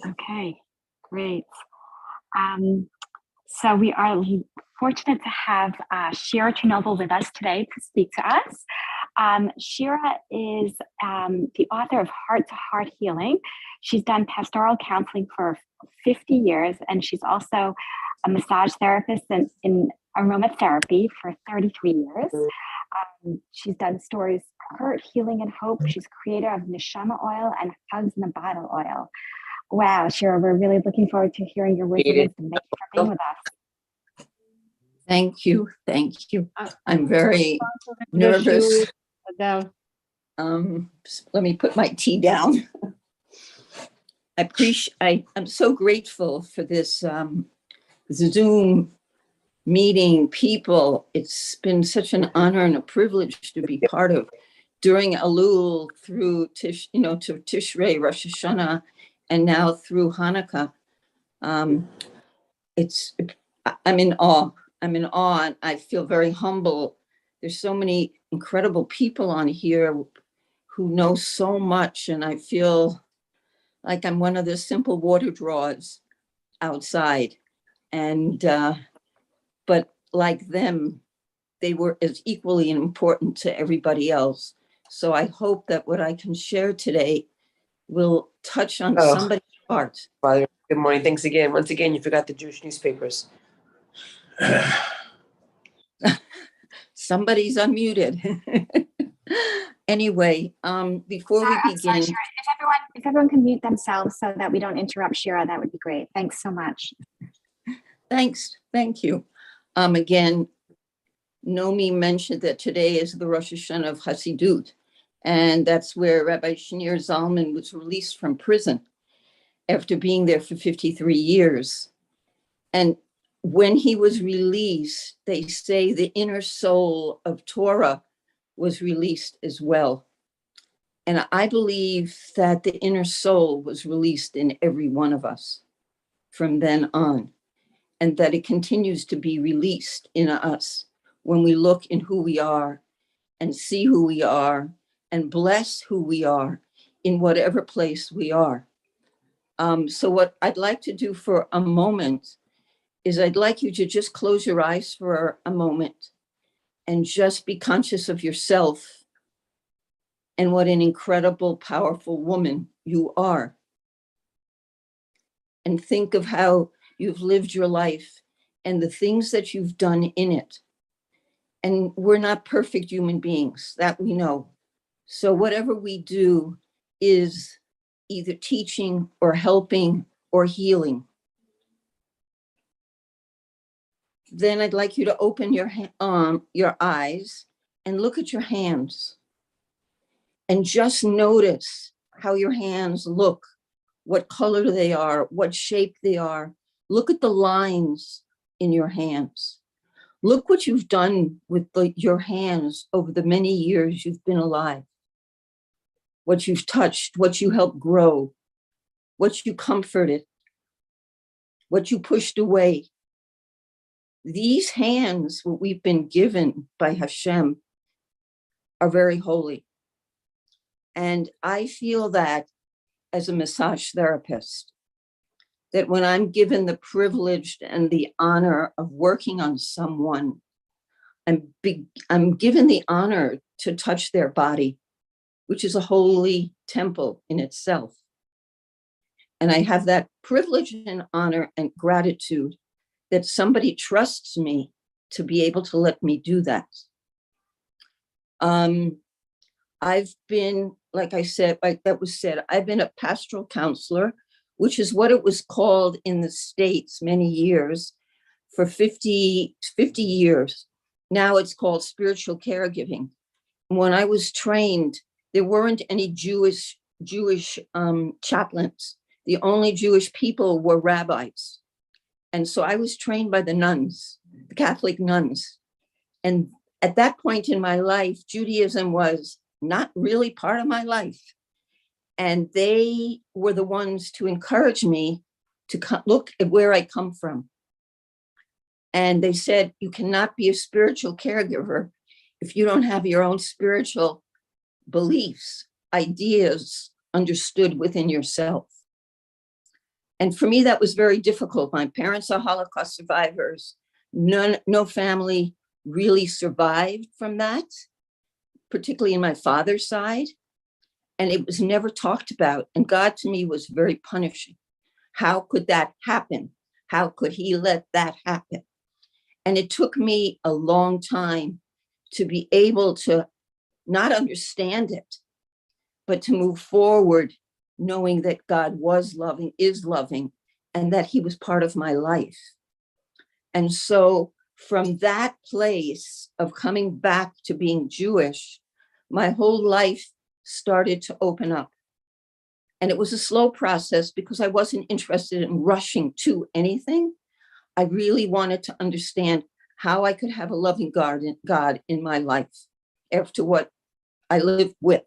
Okay, great. Um, so we are fortunate to have Shira Chernoble with us today to speak to us. Shira is the author of Heart to Heart Healing. She's done pastoral counseling for 50 years, and she's also a massage therapist in aromatherapy for 33 years. She's done stories, Hurt, Healing, and Hope. She's creator of Nishama Oil and Hugs in a Bottle Oil. Wow, Shira, we're really looking forward to hearing your wisdom. Thank you for being with us. Thank you. Thank you. I'm very nervous. Let me put my tea down. I'm so grateful for this Zoom meeting people. It's been such an honor and a privilege to be part of during Elul through to Tishrei, Rosh Hashanah, and now through Hanukkah. I'm in awe. I'm in awe, and I feel very humble. There's so many incredible people on here who know so much, and I feel like I'm one of the simple water draws outside. And but like them, they were as equally important to everybody else. So I hope that what I can share today will touch on somebody's heart. Father, good morning. Thanks again. Once again, you forgot the Jewish newspapers. Somebody's unmuted. Anyway, before we begin, sorry, Shira, if everyone can mute themselves so that we don't interrupt Shira, that would be great. Thanks so much. Thanks. Thank you. Again, Nomi mentioned that today is the Rosh Hashanah of Hasidut, and that's where Rabbi Shneur Zalman was released from prison after being there for 53 years. And when he was released, they say the inner soul of Torah was released as well. And I believe that the inner soul was released in every one of us from then on, and that it continues to be released in us when we look in who we are and see who we are and bless who we are in whatever place we are. So what I'd like to do for a moment is I'd like you to just close your eyes for a moment and just be conscious of yourself and what an incredible, powerful woman you are. And think of how you've lived your life and the things that you've done in it. And we're not perfect human beings, that we know. So whatever we do is either teaching or helping or healing. Then I'd like you to open your eyes and look at your hands and just notice how your hands look, what color they are, what shape they are. Look at the lines in your hands. Look what you've done with your hands over the many years you've been alive. What you've touched, what you helped grow, what you comforted, what you pushed away. These hands, what we've been given by Hashem, are very holy. And I feel that as a massage therapist, that when I'm given the privilege and the honor of working on someone, I'm given the honor to touch their body, which is a holy temple in itself. And I have that privilege and honor and gratitude that somebody trusts me to be able to let me do that. I've been, like I said, like that was said, I've been a pastoral counselor, which is what it was called in the States many years, for 50 years. Now it's called spiritual caregiving. When I was trained, there weren't any Jewish chaplains. The only Jewish people were rabbis. And so I was trained by the nuns, the Catholic nuns. And at that point in my life, Judaism was not really part of my life. And they were the ones to encourage me to look at where I come from. And they said, you cannot be a spiritual caregiver if you don't have your own spiritual beliefs, ideas understood within yourself. And for me, that was very difficult. My parents are Holocaust survivors. No family really survived from that, particularly in my father's side. And it was never talked about. And God to me was very punishing. How could that happen? How could he let that happen? And it took me a long time to be able to not understand it, but to move forward, knowing that God was loving, is loving, and that he was part of my life. And so from that place of coming back to being Jewish, my whole life started to open up. And it was a slow process because I wasn't interested in rushing to anything. I really wanted to understand how I could have a loving God in my life after what I lived with.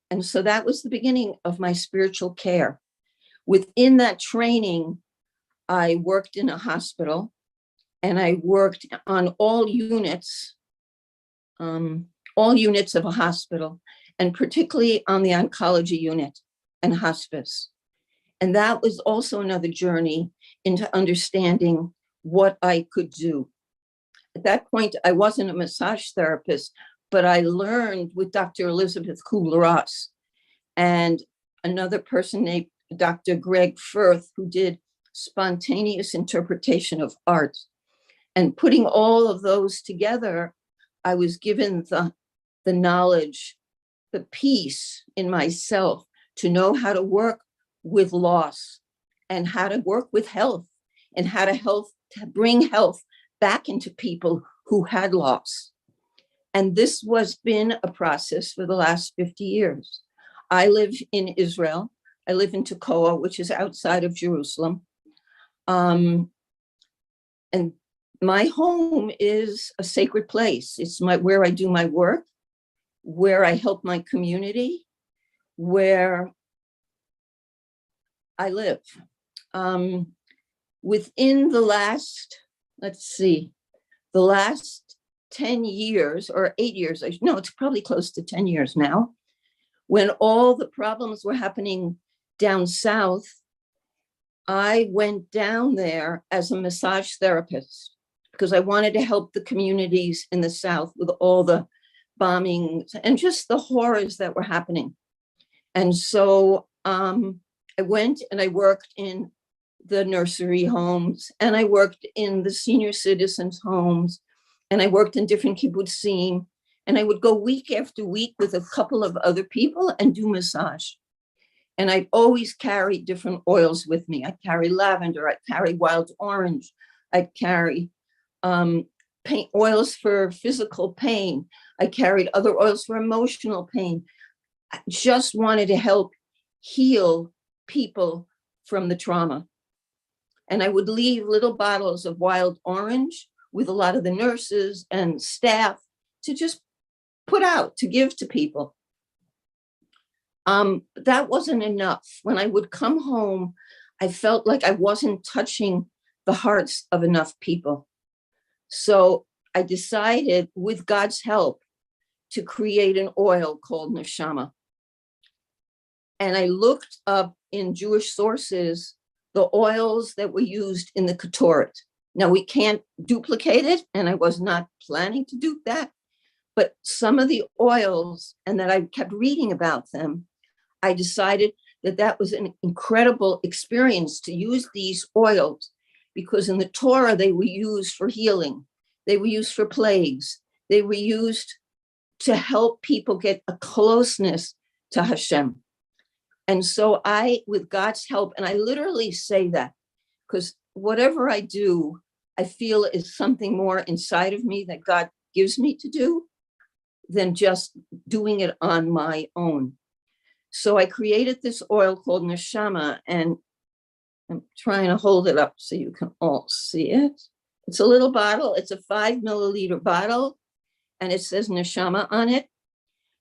And so that was the beginning of my spiritual care. Within that training, I worked in a hospital, and I worked on all units of a hospital, and particularly on the oncology unit and hospice. And that was also another journey into understanding what I could do. At that point, I wasn't a massage therapist, but I learned with Dr. Elizabeth Kubler-Ross and another person named Dr. Greg Firth, who did spontaneous interpretation of art. And putting all of those together, I was given the knowledge, the peace in myself to know how to work with loss and how to work with health and how to bring health back into people who had loss. And this was been a process for the last 50 years. I live in Israel. I live in Tekoa, which is outside of Jerusalem. And my home is a sacred place. It's where I do my work, where I help my community, where I live. Within the last, the last 10 years or 8 years, it's probably close to 10 years now, when all the problems were happening down south, I went down there as a massage therapist because I wanted to help the communities in the south with all the bombings and just the horrors that were happening. And so I went and I worked in the nursery homes, and I worked in the senior citizens homes, and I worked in different kibbutzim, and I would go week after week with a couple of other people and do massage. And I'd always carry different oils with me. I'd carry lavender, I'd carry wild orange, I'd carry pain oils for physical pain. I carried other oils for emotional pain. I just wanted to help heal people from the trauma. And I would leave little bottles of wild orange with a lot of the nurses and staff to just put out, to give to people. That wasn't enough. When I would come home, I felt like I wasn't touching the hearts of enough people. So I decided, with God's help, to create an oil called Neshama. And I looked up in Jewish sources the oils that were used in the Ketoret. Now, we can't duplicate it, and I was not planning to do that, but some of the oils, and that I kept reading about them, I decided that that was an incredible experience to use these oils, because in the Torah, they were used for healing. They were used for plagues. They were used to help people get a closeness to Hashem. And so I, with God's help, and I literally say that because whatever I do, I feel is something more inside of me that God gives me to do than just doing it on my own. So I created this oil called Neshama, and I'm trying to hold it up so you can all see it. It's a little bottle. It's a 5 milliliter bottle, and it says Neshama on it.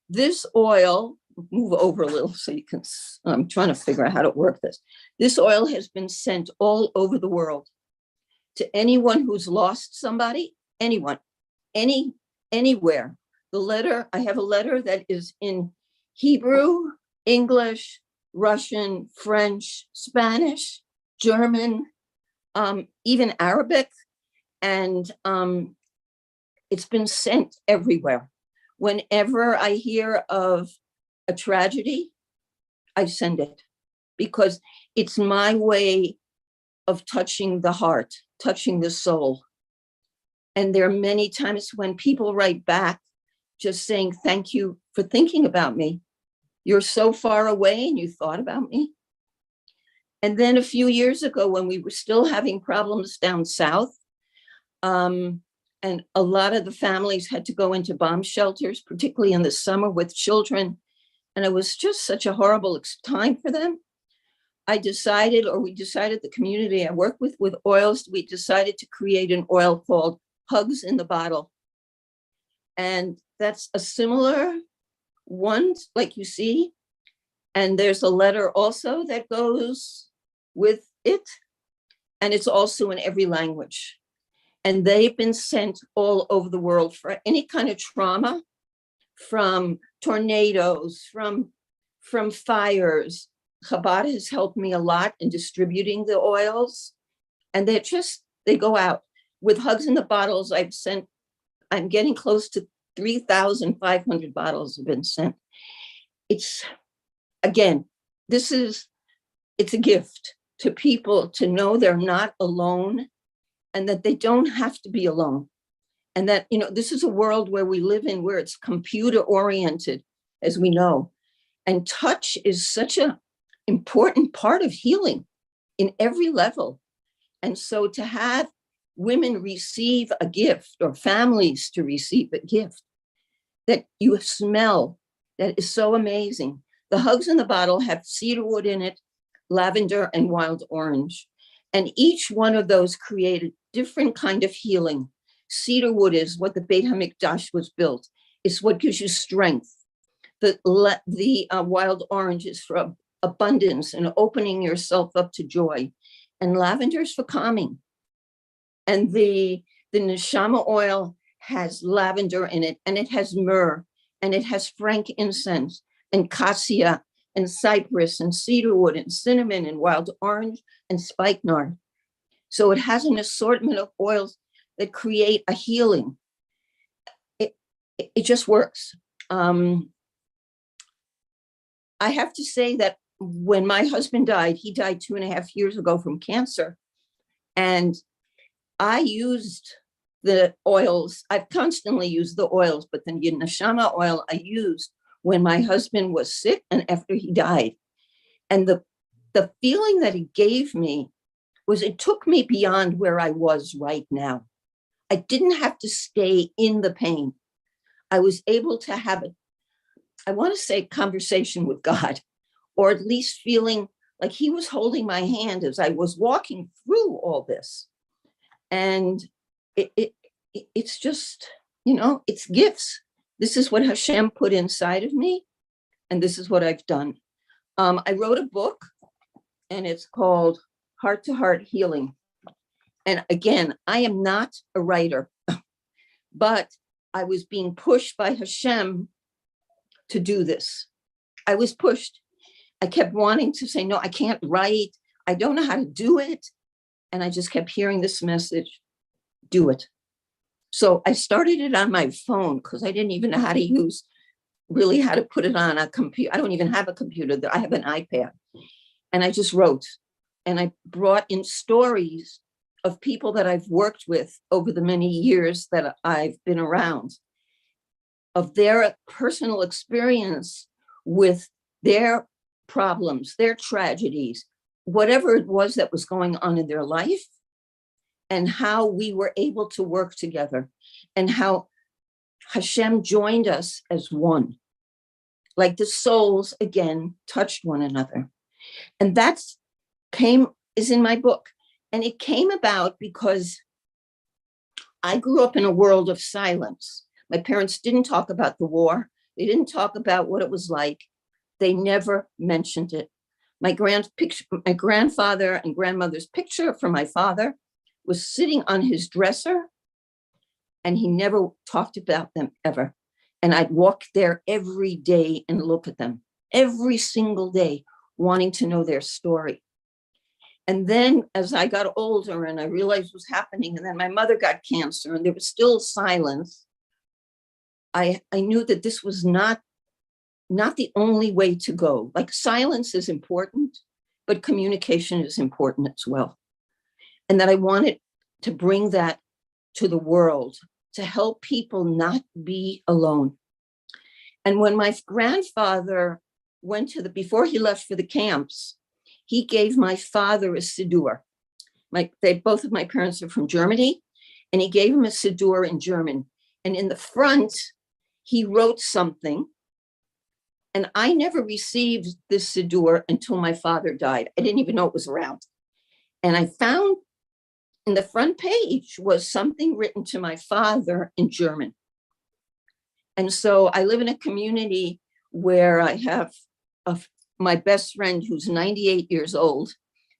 This oil, move over a little so you can, I'm trying to figure out how to work this. This oil has been sent all over the world to anyone who's lost somebody, anyone, anywhere. I have a letter that is in Hebrew, English, Russian, French, Spanish, German, even Arabic. And it's been sent everywhere. Whenever I hear of a tragedy, I send it because it's my way of touching the heart, touching the soul. And there are many times when people write back just saying, thank you for thinking about me. You're so far away and you thought about me. And then a few years ago, when we were still having problems down south, and a lot of the families had to go into bomb shelters, particularly in the summer with children. And it was just such a horrible time for them. We decided, the community I work with oils, we decided to create an oil called Hugs in the Bottle. And that's a similar one, like you see. And there's a letter also that goes with it. And it's also in every language. And they've been sent all over the world for any kind of trauma, from tornadoes, from fires. Chabad has helped me a lot in distributing the oils. And they go out. With Hugs in the Bottles, I'm getting close to 3,500 bottles have been sent. It's a gift to people to know they're not alone and that they don't have to be alone. And that, this is a world where we live in where it's computer oriented, as we know. And touch is such an important part of healing in every level. And so to have women receive a gift or families to receive a gift that you smell, that is so amazing. The Hugs in the Bottle have cedarwood in it, lavender and wild orange. And each one of those created different kind of healing. Cedarwood is what the Beit HaMikdash was built. It's what gives you strength. The wild orange is for abundance and opening yourself up to joy. And lavender is for calming. And the neshama oil has lavender in it, and it has myrrh, and it has frankincense, and cassia, and cypress, and cedarwood, and cinnamon, and wild orange, and spikenard. So it has an assortment of oils that create a healing. It just works. I have to say that when my husband died, he died 2.5 years ago from cancer. And I used the oils. I've constantly used the oils, but the neshama oil I used when my husband was sick and after he died. And the feeling that it gave me was it took me beyond where I was right now. I didn't have to stay in the pain. I was able to have conversation with God, or at least feeling like he was holding my hand as I was walking through all this. And it's just, it's gifts. This is what Hashem put inside of me. And this is what I've done. I wrote a book and it's called Heart to Heart Healing. And again, I am not a writer, but I was being pushed by Hashem to do this. I was pushed. I kept wanting to say, no, I can't write. I don't know how to do it. And I just kept hearing this message, do it. So I started it on my phone because I didn't even know how to put it on a computer. I don't even have a computer. I have an iPad. And I just wrote. And I brought in stories of people that I've worked with over the many years that I've been around, of their personal experience with their problems, their tragedies, whatever it was that was going on in their life, and how we were able to work together, and how Hashem joined us as one. Like the souls, again, touched one another. And is in my book. And it came about because I grew up in a world of silence. My parents didn't talk about the war. They didn't talk about what it was like. They never mentioned it. My grandfather and grandmother's picture for my father was sitting on his dresser, and he never talked about them ever. And I'd walk there every day and look at them every single day. wanting to know their story. And then as I got older and I realized what was happening, and then my mother got cancer and there was still silence, I knew that this was not the only way to go. Like, silence is important, but communication is important as well. And that I wanted to bring that to the world, to help people not be alone. And when my grandfather went to before he left for the camps, he gave my father a siddur. Both of my parents are from Germany, and he gave him a siddur in German. And in the front, he wrote something. And I never received this siddur until my father died. I didn't even know it was around. And I found in the front page was something written to my father in German. And so I live in a community where I have my best friend who's 98 years old,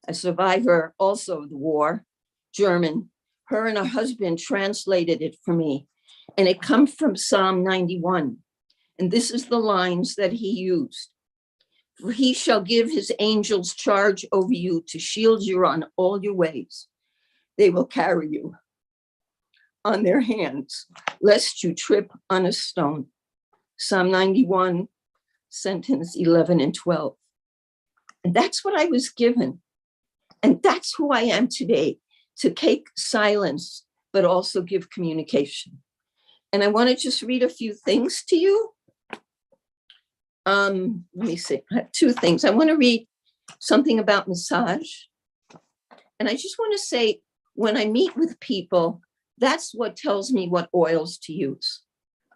a survivor also of the war, German. Her and her husband translated it for me. And it comes from Psalm 91. And this is the lines that he used. For he shall give his angels charge over you to shield you on all your ways. They will carry you on their hands, lest you trip on a stone. Psalm 91, sentence 11 and 12. And that's what I was given. And that's who I am today, to take silence, but also give communication. And I want to just read a few things to you. Let me see, I have two things. I want to read something about massage. And I just want to say, when I meet with people, that's what tells me what oils to use.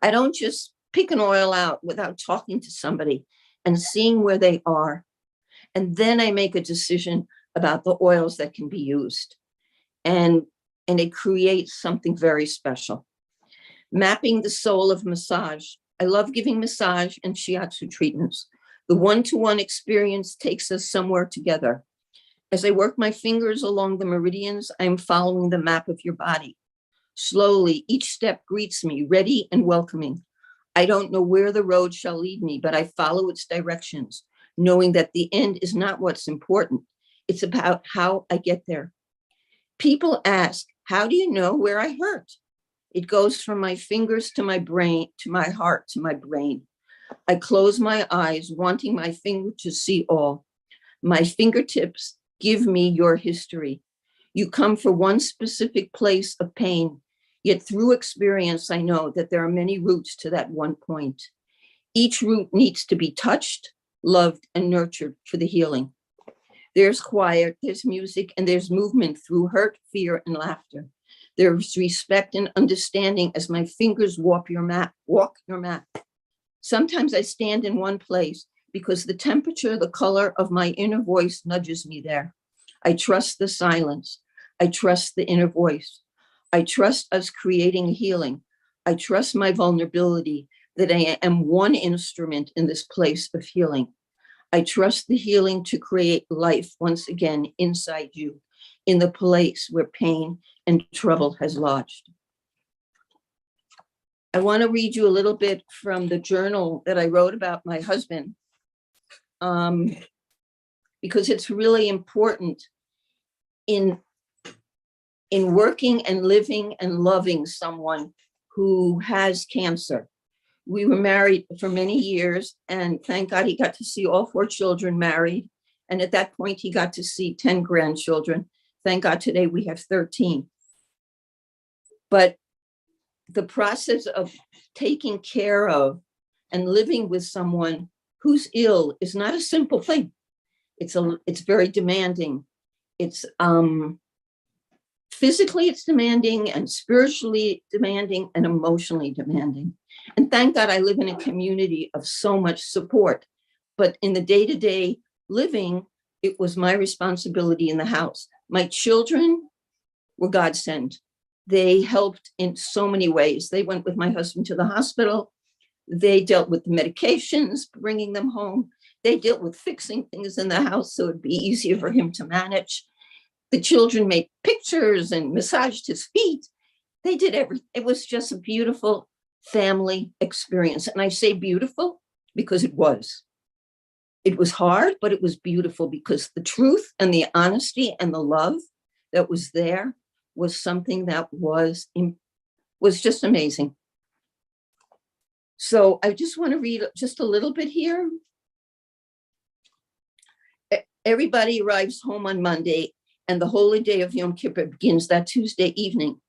I don't just pick an oil out without talking to somebody and seeing where they are. And then I make a decision about the oils that can be used. And it creates something very special. Mapping the soul of massage. I love giving massage and shiatsu treatments. The one-to-one experience takes us somewhere together. As I work my fingers along the meridians, I'm following the map of your body. Slowly, each step greets me, ready and welcoming. I don't know where the road shall lead me, but I follow its directions, knowing that the end is not what's important. It's about how I get there. People ask, how do you know where I hurt? It goes from my fingers to my brain, to my heart, to my brain. I close my eyes, wanting my finger to see all. My fingertips give me your history. You come for one specific place of pain, yet through experience, I know that there are many routes to that one point. Each route needs to be touched, loved, and nurtured for the healing. There's quiet, there's music, and there's movement through hurt, fear, and laughter. There's respect and understanding as my fingers walk your map. Sometimes I stand in one place because the temperature, the color of my inner voice nudges me there. I trust the silence. I trust the inner voice. I trust us creating healing. I trust my vulnerability, that I am one instrument in this place of healing. I trust the healing to create life once again inside you, in the place where pain and trouble has lodged. I want to read you a little bit from the journal that I wrote about my husband, because it's really important in working and living and loving someone who has cancer. We were married for many years, and thank God he got to see all 4 children married. And at that point, he got to see 10 grandchildren. Thank God today we have 13. But the process of taking care of and living with someone who's ill is not a simple thing. It's very demanding. It's physically it's demanding, and spiritually demanding, and emotionally demanding. And thank God I live in a community of so much support. But in the day-to-day living, it was my responsibility in the house. My children were godsend. They helped in so many ways. They went with my husband to the hospital. They dealt with the medications, bringing them home. They dealt with fixing things in the house so it'd be easier for him to manage. The children made pictures and massaged his feet. They did everything. It was just a beautiful family experience. And I say beautiful because it was. It was hard, but it was beautiful because the truth and the honesty and the love that was there was something that was just amazing. So I just want to read just a little bit here. Everybody arrives home on Monday, and the holy day of Yom Kippur begins that Tuesday evening.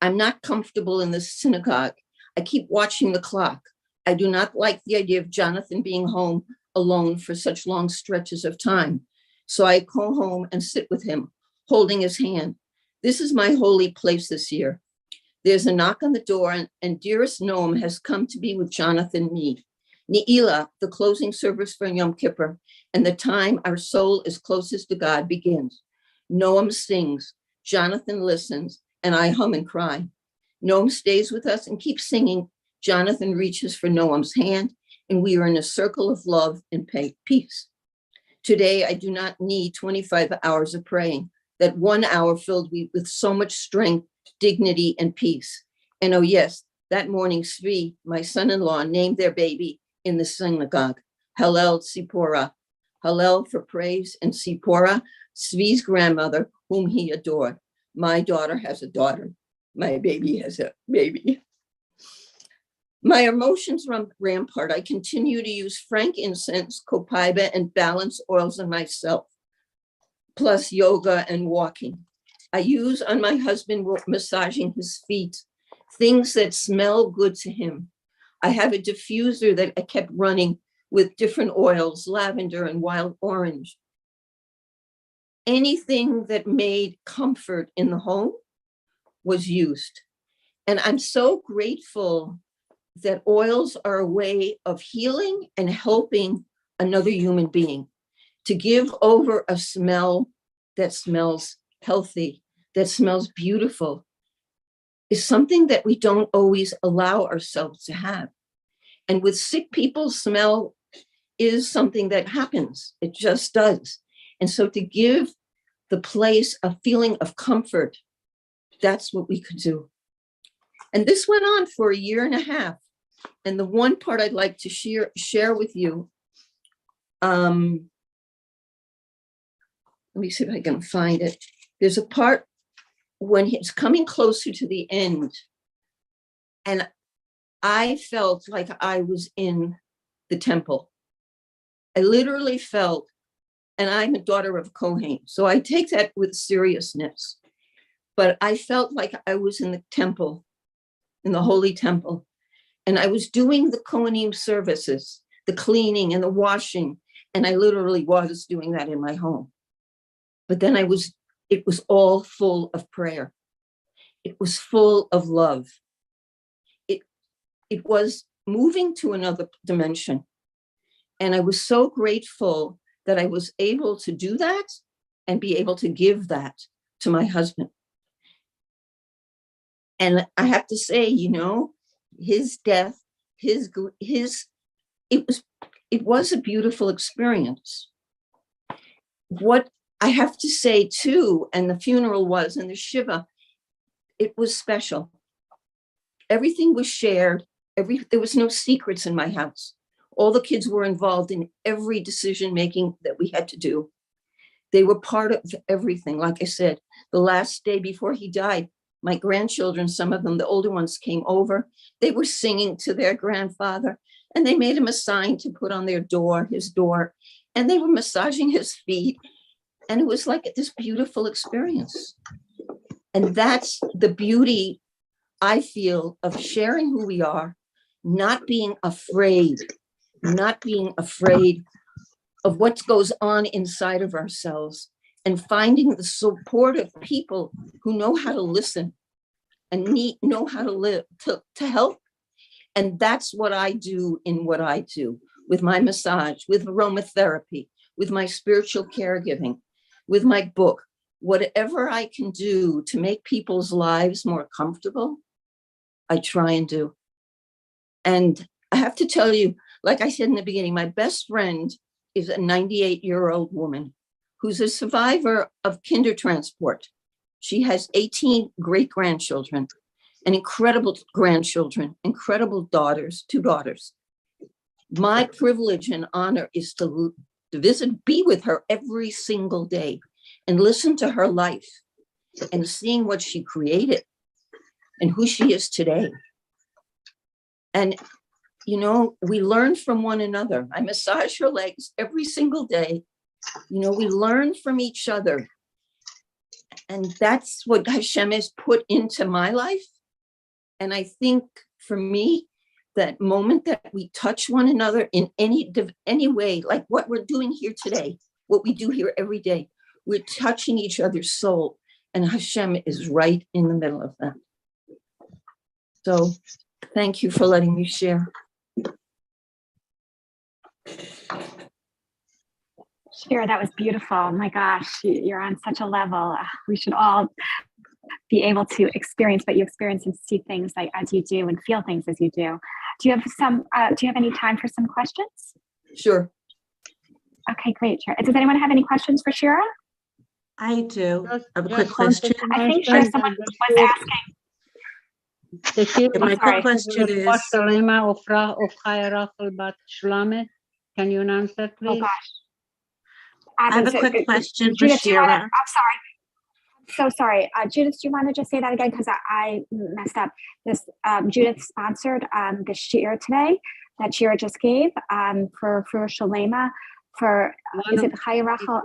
I'm not comfortable in the synagogue. I keep watching the clock. I do not like the idea of Jonathan being home alone for such long stretches of time. So I go home and sit with him, holding his hand. This is my holy place this year. There's a knock on the door, and dearest Noam has come to be with Jonathan Mead. Ne'ilah, the closing service for Yom Kippur, and the time our soul is closest to God begins. Noam sings, Jonathan listens, and I hum and cry. Noam stays with us and keeps singing. Jonathan reaches for Noam's hand, and we are in a circle of love and peace. Today, I do not need 25 hours of praying. That 1 hour filled me with so much strength, dignity, and peace. And oh yes, that morning, Svi, my son-in-law, named their baby in the synagogue, Hallel Tzipporah. Hallel for praise, and Tzipporah, Svi's grandmother, whom he adored. My daughter has a daughter. My baby has a baby. My emotions run rampart. I continue to use frankincense, copaiba, and balance oils on myself, plus yoga and walking. I use on my husband massaging his feet, things that smell good to him. I have a diffuser that I kept running with different oils, lavender and wild orange. Anything that made comfort in the home was used. And I'm so grateful that oils are a way of healing and helping another human being to give over a smell that smells healthy, that smells beautiful, is something that we don't always allow ourselves to have. And with sick people, smell is something that happens. It just does. And so to give the place a feeling of comfort, that's what we could do. And this went on for a year and a half. And the one part I'd like to share with you, let me see if I can find it. There's a part when it's coming closer to the end, and I felt like I was in the temple. I literally felt, and I'm a daughter of Kohen, so I take that with seriousness, but I felt like I was in the temple, in the holy temple, and I was doing the Kohanim services, the cleaning and the washing, and I literally was doing that in my home. But then it was all full of prayer. It was full of love. It was moving to another dimension. And I was so grateful that I was able to do that and be able to give that to my husband. And I have to say, his death, it was a beautiful experience. What I have to say too, and the funeral was, and the Shiva, it was special. Everything was shared. There was no secrets in my house. All the kids were involved in every decision making that we had to do. They were part of everything. Like I said, the last day before he died, my grandchildren, some of them, the older ones, came over. They were singing to their grandfather, and they made him a sign to put on his door, and they were massaging his feet. And it was like this beautiful experience. And that's the beauty, I feel, of sharing who we are, not being afraid of what goes on inside of ourselves, and finding the support of people who know how to listen and know how to live, to help. And that's what I do in what I do with my massage, with aromatherapy, with my spiritual caregiving, with my book. Whatever I can do to make people's lives more comfortable, I try and do. And I have to tell you, like I said in the beginning, my best friend is a 98-year-old woman who's a survivor of Kindertransport. She has 18 great-grandchildren and incredible grandchildren, incredible daughters, 2 daughters. My privilege and honor is to to visit, be with her every single day and listen to her life and seeing what she created and who she is today. And, you know, we learn from one another. I massage her legs every single day. You know, we learn from each other. And that's what Hashem has put into my life. And I think for me, that moment that we touch one another in any way, like what we're doing here today, what we do here every day, we're touching each other's soul. And Hashem is right in the middle of that. So thank you for letting me share. Shira, that was beautiful. Oh my gosh, you're on such a level. We should all be able to experience what you experience and see things like as you do and feel things as you do. Do you have any time for some questions? Sure. Okay, great. Shira. Does anyone have any questions for Shira? I do. I have a Just quick question. I think Shira, someone was asking. My quick question is, Pastoralema of Chaya Rachel Bat Shulamet. Can you answer, Oh please? gosh. I have a quick question for Judith, Shira. I'm sorry. So sorry. Judith, do you want to just say that again? Because I messed up. This Judith sponsored the shir today that Shira just gave for Shalema for, is it Chaya Rachel?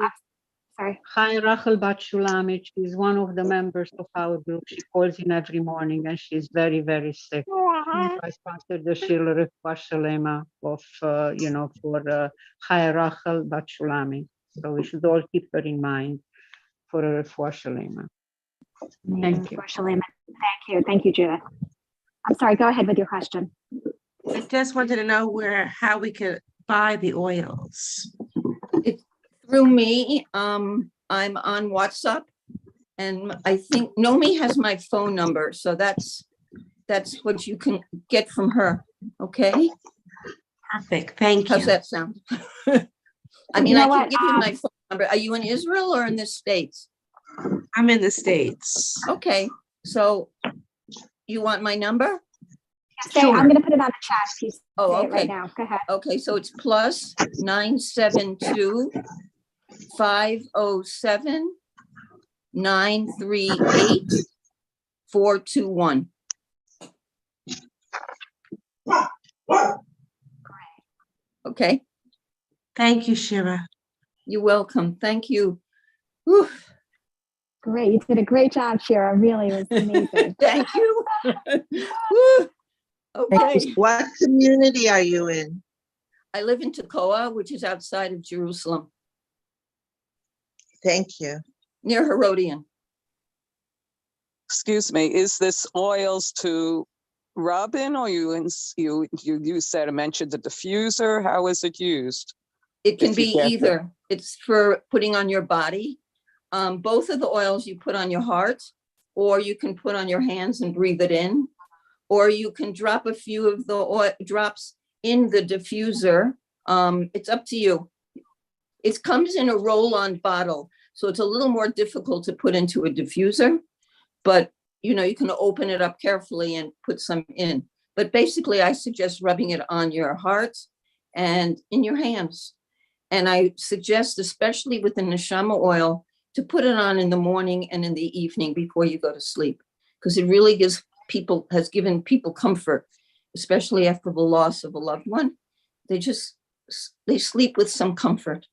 Sorry. Chaya Rachel Bat Shulamet. She's one of the members of our group. She calls in every morning and she's very, very sick. I sponsored the shir Shalema of, for Chaya Rachel Bat Shulamet. So we should all keep her in mind for a refuah shalema. Thank you. Thank you, Judith. I'm sorry, go ahead with your question. I just wanted to know how we could buy the oils. Through me, I'm on WhatsApp, and I think Nomi has my phone number, so that's what you can get from her. Okay. Perfect. Thank How's you. that sound? I mean, You know I can what, give you my phone number. Are you in Israel or in the States? I'm in the States. Okay, so you want my number? Sure. I'm going to put it on the chat. Please Oh, say it okay. right now. Go ahead. Okay, so it's plus 972 507 938 421. Okay, Thank you, Shira. you're welcome. Thank you. Whew. Great. You did a great job, Shira. Really, it was amazing. Thank you. Whew. Okay. What community are you in? I live in Tekoa, which is outside of Jerusalem, Thank you. near Herodian. Excuse me, is this oils to rub in, or you said, mentioned the diffuser? How is it used? It can If you be get it. either. It's for putting on your body. Both of the oils you put on your heart, or you can put on your hands and breathe it in, or you can drop a few of the oil drops in the diffuser. It's up to you. It comes in a roll-on bottle, so it's a little more difficult to put into a diffuser, but you can open it up carefully and put some in. But basically, I suggest rubbing it on your heart and in your hands. And I suggest, especially with the neshama oil, to put it on in the morning and in the evening before you go to sleep, because it really has given people comfort, especially after the loss of a loved one. They sleep with some comfort.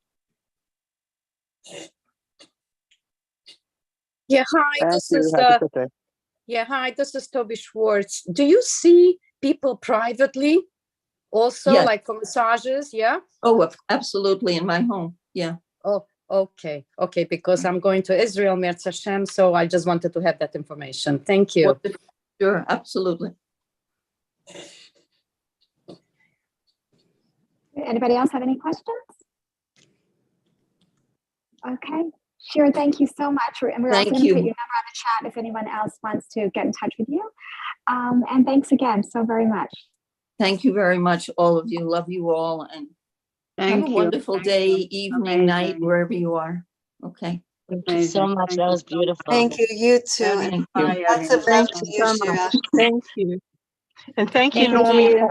Yeah, hi, Thank this you. is Have a good day. this is Toby Schwartz. Do you see people privately also, Yes. like for massages? Yeah. Oh, absolutely, in my home. Yeah. Oh, okay, because I'm going to Israel, Mirz Hashem, so I just wanted to have that information. Thank you. Sure, absolutely. Anybody else have any questions? Okay. Shira, thank you so much. And we're also Thank going to you. put your number on the chat if anyone else wants to get in touch with you. And thanks again so very much. Thank you very much, all of you. Love you all, and have a wonderful day, evening, night, wherever you are. Okay. Thank you so much. That was beautiful. Thank you, you too. And Thank you. lots of love to you, Shira. Thank you. And thank you, Thank you, Normy. Shira.